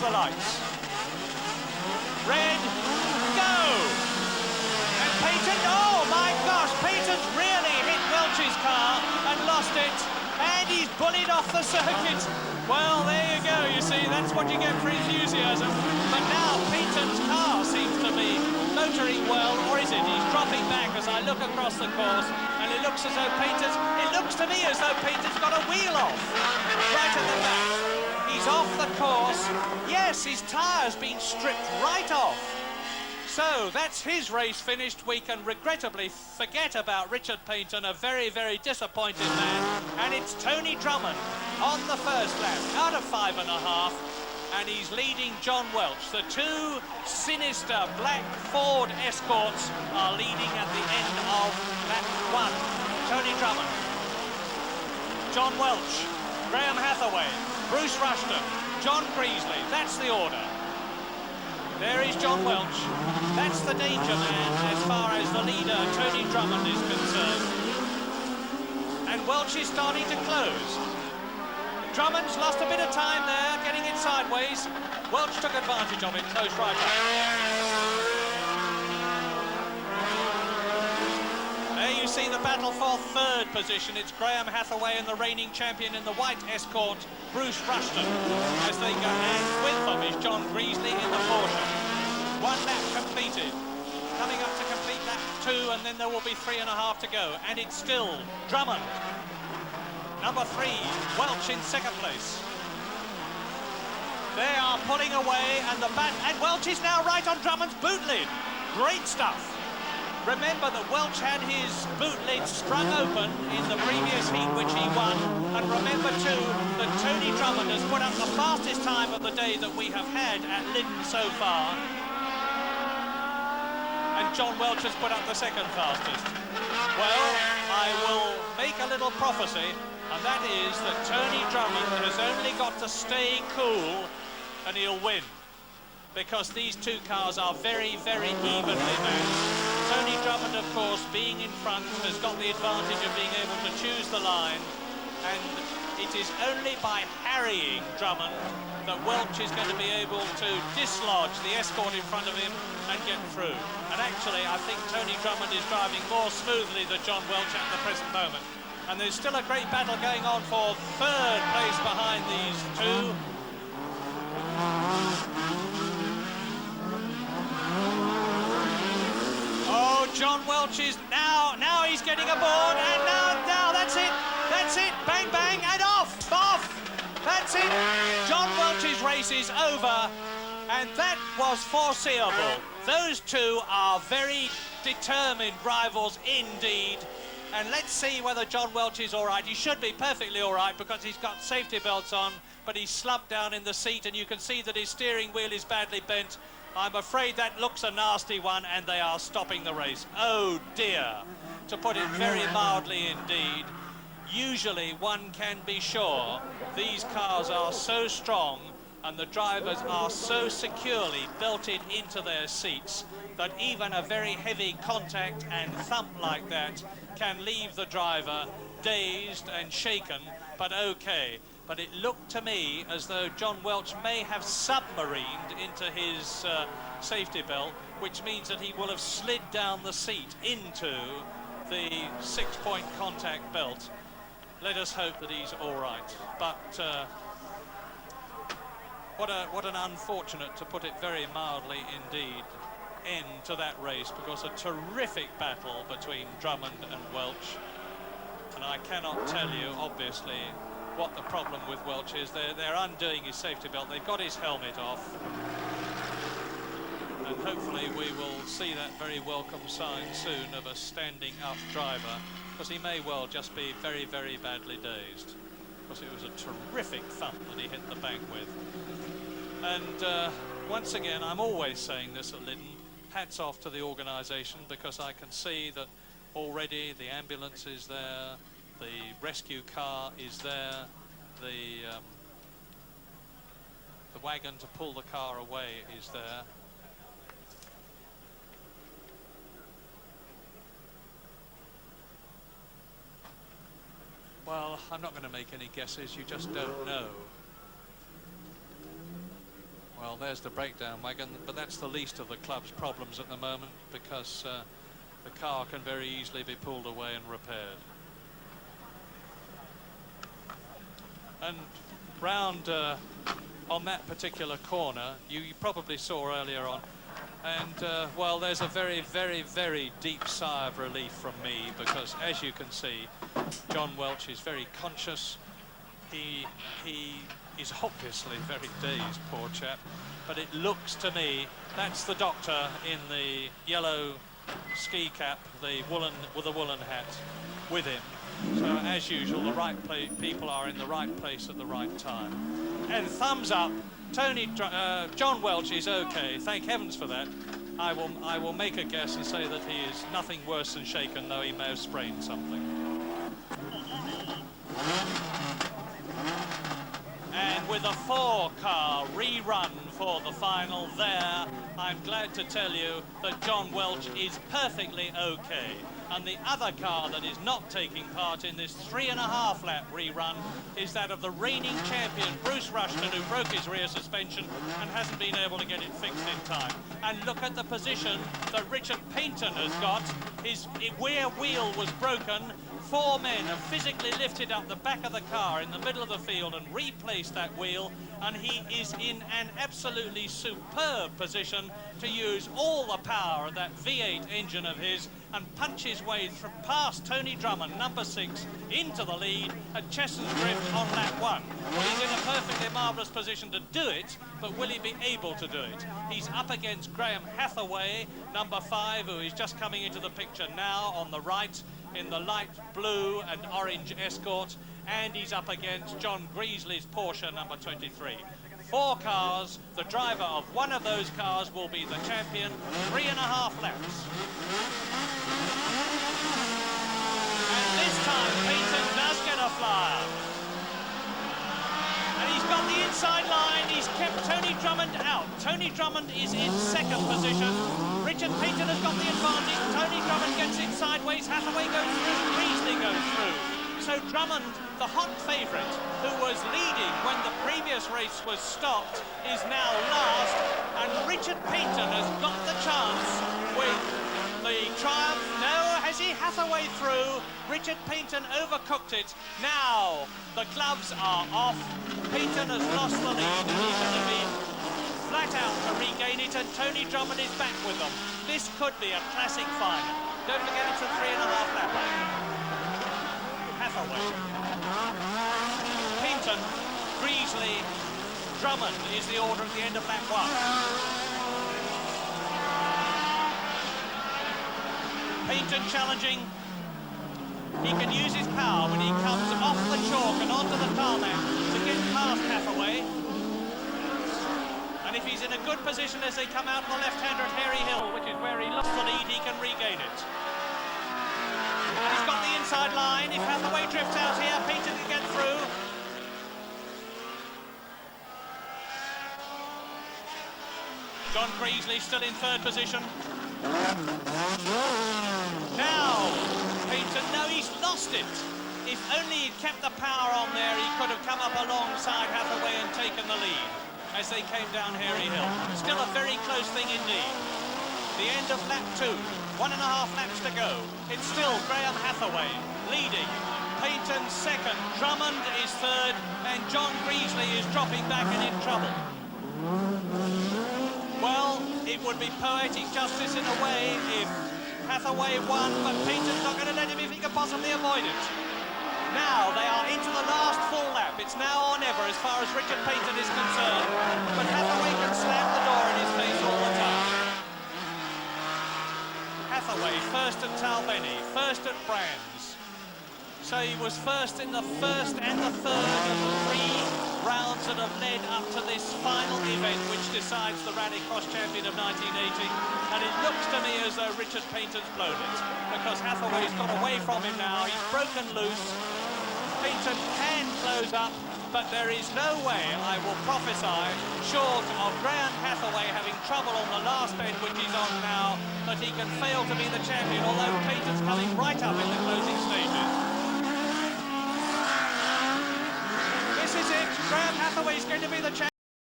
the lights. Red, go! And Painton, oh my gosh, Painton's really hit Welch's car and lost it. And he's bullied off the circuit. Well, there you go, you see, that's what you get for enthusiasm. But now Painton's car seems to be motoring well, or is it? He's dropping back as I look across the course, and it looks to me as though Painton's got a wheel off, right at the back. He's off the course. Yes, his tyre's been stripped right off. So that's his race finished. We can regrettably forget about Richard Painton, a very, very disappointed man. And it's Tony Drummond on the first lap, out of 5.5. And he's leading John Welch. The two sinister black Ford Escorts are leading at the end of lap 1. Tony Drummond, John Welch, Graham Hathaway, Bruce Rushton, John Greasley. That's the order. There is John Welch. That's the danger man as far as the leader, Tony Drummond, is concerned. And Welch is starting to close. Drummond's lost a bit of time there, getting it sideways. Welch took advantage of it, close right back. There you see the battle for third position. It's Graham Hathaway and the reigning champion in the white Escort, Bruce Rushton, as they go. And with them is John Greasley in the Porsche. 1 lap completed. Coming up to complete lap 2, and then there will be 3.5 to go. And it's still Drummond. Number 3, Welch in second place. They are pulling away, and Welch is now right on Drummond's boot lid. Great stuff. Remember that Welch had his boot lid sprung open in the previous heat, which he won. And remember too that Tony Drummond has put up the fastest time of the day that we have had at Lydden so far. And John Welch has put up the second fastest. Well, I will make a little prophecy, and that is that Tony Drummond has only got to stay cool and he'll win. Because these two cars are very, very evenly matched. Tony Drummond, of course, being in front, has got the advantage of being able to choose the line. And it is only by harrying Drummond that Welch is going to be able to dislodge the Escort in front of him and get through. And actually, I think Tony Drummond is driving more smoothly than John Welch at the present moment. And there's still a great battle going on for third place behind these two. Oh, John Welch is now he's getting aboard, and now that's it, bang, bang, and off, that's it. John Welch's race is over, and that was foreseeable. Those two are very determined rivals indeed. And let's see whether John Welch is all right. He should be perfectly all right because he's got safety belts on, but he's slumped down in the seat, and you can see that his steering wheel is badly bent. I'm afraid that looks a nasty one, and they are stopping the race. Oh dear, to put it very mildly indeed. Usually one can be sure these cars are so strong and the drivers are so securely belted into their seats that even a very heavy contact and thump like that can leave the driver dazed and shaken, but okay. But it looked to me as though John Welch may have submarined into his safety belt, which means that he will have slid down the seat into the 6-point contact belt. Let us hope that he's all right. But what an unfortunate, to put it very mildly indeed, end to that race, because a terrific battle between Drummond and Welch. And I cannot tell you, obviously, what the problem with Welch is. They're undoing his safety belt. They've got his helmet off. And hopefully we will see that very welcome sign soon of a standing up driver, because he may well just be very, very badly dazed, because it was a terrific thump that he hit the bank with. And once again, I'm always saying this at Lydden, hats off to the organisation, because I can see that already the ambulance is there, the rescue car is there, the wagon to pull the car away is there. Well, I'm not going to make any guesses, you just don't know. Well, there's the breakdown wagon, but that's the least of the club's problems at the moment, because the car can very easily be pulled away and repaired. And round on that particular corner, you probably saw earlier on, and well, there's a very, very, very deep sigh of relief from me, because as you can see, John Welch is very conscious. He is obviously very dazed, poor chap, but it looks to me, that's the doctor in the yellow ski cap, the woolen with a woolen hat, with him. So as usual, the right people are in the right place at the right time. And thumbs up, John Welch is okay. Thank heavens for that. I will make a guess and say that he is nothing worse than shaken, though he may have sprained something. And with a 4-car rerun for the final there, I'm glad to tell you that John Welch is perfectly okay. And the other car that is not taking part in this 3.5 lap rerun is that of the reigning champion, Bruce Rushton, who broke his rear suspension and hasn't been able to get it fixed in time. And look at the position that Richard Painton has got. His rear wheel was broken. 4 men have physically lifted up the back of the car in the middle of the field and replaced that wheel, and he is in an absolutely superb position to use all the power of that V8 engine of his and punch his way past Tony Drummond, number 6, into the lead at Chesson's Drift on lap 1. Well, he's in a perfectly marvellous position to do it, but will he be able to do it? He's up against Graham Hathaway, number 5, who is just coming into the picture now on the right in the light blue and orange Escort, and he's up against John Greasley's Porsche, number 23. 4 cars, the driver of one of those cars will be the champion, 3.5 laps. And this time, Painton does get a flyer. And he's got the inside line, he's kept Tony Drummond out. Tony Drummond is in 2nd position. Richard Painton has got the advantage. Tony Drummond gets it sideways, Hathaway goes through, Greasley goes through. So Drummond, the hot favourite, who was leading when the previous race was stopped, is now last, and Richard Painton has got the chance with the triumph. No, has he? Hathaway through. Richard Painton overcooked it. Now the gloves are off. Painton has lost the lead, and he's going to be flat out to regain it, and Tony Drummond is back with them. This could be a classic final. Don't forget it's a 3.5 lap. Hathaway, Painton, Greasley, Drummond is the order at the end of lap 1. Painton challenging. He can use his power when he comes off the chalk and onto the tarmac to get past Hathaway. And if he's in a good position as they come out on the left-hander at Harry Hill, which is where he lost the lead, he can regain it. And he's got the inside line. If Hathaway drifts out here, Painton can get through. John Greasley still in 3rd position. Now, Painton, no, he's lost it. If only he'd kept the power on there, he could have come up alongside Hathaway and taken the lead as they came down Harry Hill. Still a very close thing indeed. The end of lap 2, 1.5 laps to go. It's still Graham Hathaway leading. Painton 2nd, Drummond is 3rd, and John Greasley is dropping back and in trouble. Well, it would be poetic justice in a way if Hathaway won, but Painton's not going to let him if he can possibly avoid it. Now they are into the last full lap. It's now or never as far as Richard Painton is concerned, but Hathaway can slam the door in his face all the time. Hathaway, 1st at Talbenny, 1st at Brands. So he was 1st in the 1st and the 3rd of the 3 rounds that have led up to this final event, which decides the Rallycross Champion of 1980. And it looks to me as though Richard Painton's blown it, because Hathaway's got away from him now. He's broken loose. Painton can close up, but there is no way, I will prophesy, short of Graham Hathaway having trouble on the last bend, which he's on now, that he can fail to be the champion, although Painton's coming right up in the closing stages. This is it. Graham Hathaway's going to be the champion.